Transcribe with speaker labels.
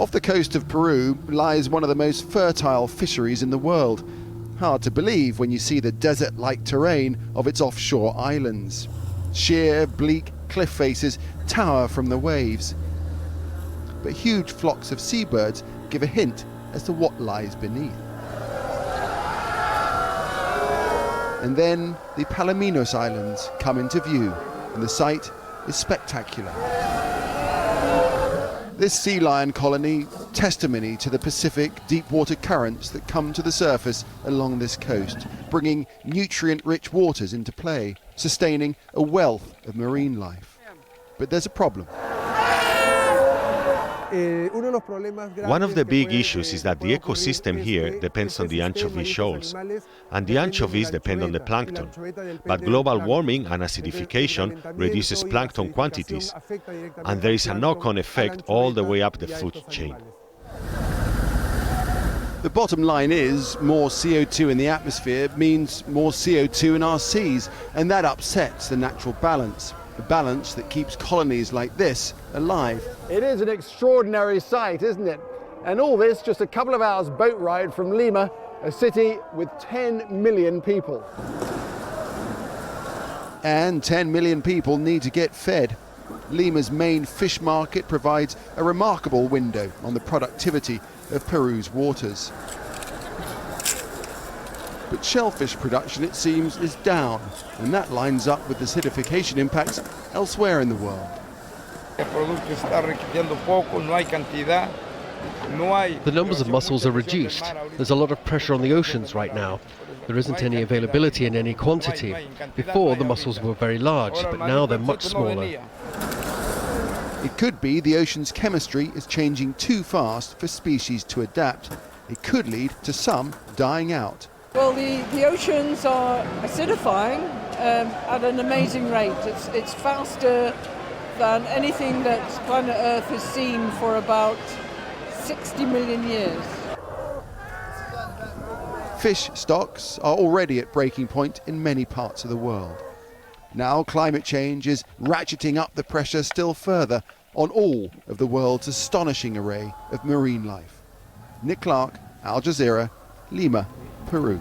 Speaker 1: Off the coast of Peru lies one of the most fertile fisheries in the world. Hard to believe when you see the desert-like terrain of its offshore islands. Sheer, bleak cliff faces tower from the waves. But huge flocks of seabirds give a hint as to what lies beneath. And then the PLYMOUTH Islands come into view, and the sight is spectacular. This sea lion colony, testimony to the Pacific deep-water currents that come to the surface along this coast, bringing nutrient-rich waters into play, sustaining a wealth of marine life. But there's a problem.
Speaker 2: One of the big issues is that the ecosystem here depends on the anchovy shoals, and the anchovies depend on the plankton. But global warming and acidification reduces plankton quantities, and there is a knock-on effect all the way up the food chain.
Speaker 1: The bottom line is more CO2 in the atmosphere means more CO2 in our seas, and that upsets the natural balance. The balance that keeps colonies like this alive. It is an extraordinary sight, isn't it? And all this just a couple of hours boat ride from Lima, a city with 10 million people. And 10 million people need to get fed. Lima's main fish market provides a remarkable window on the productivity of Peru's waters. But shellfish production, it seems, is down, and that lines up with the acidification impacts elsewhere in the world.
Speaker 3: The numbers of mussels are reduced. There's a lot of pressure on the oceans right now. There isn't any availability in any quantity. Before, the mussels were very large, but now they're much smaller.
Speaker 1: It could be the ocean's chemistry is changing too fast for species to adapt. It could lead to some dying out.
Speaker 4: Well, the oceans are acidifying at an amazing rate. It's faster than anything that planet Earth has seen for about 60 million years.
Speaker 1: Fish stocks are already at breaking point in many parts of the world. Now climate change is ratcheting up the pressure still further on all of the world's astonishing array of marine life. Nick Clark, Al Jazeera, Lima, Peru.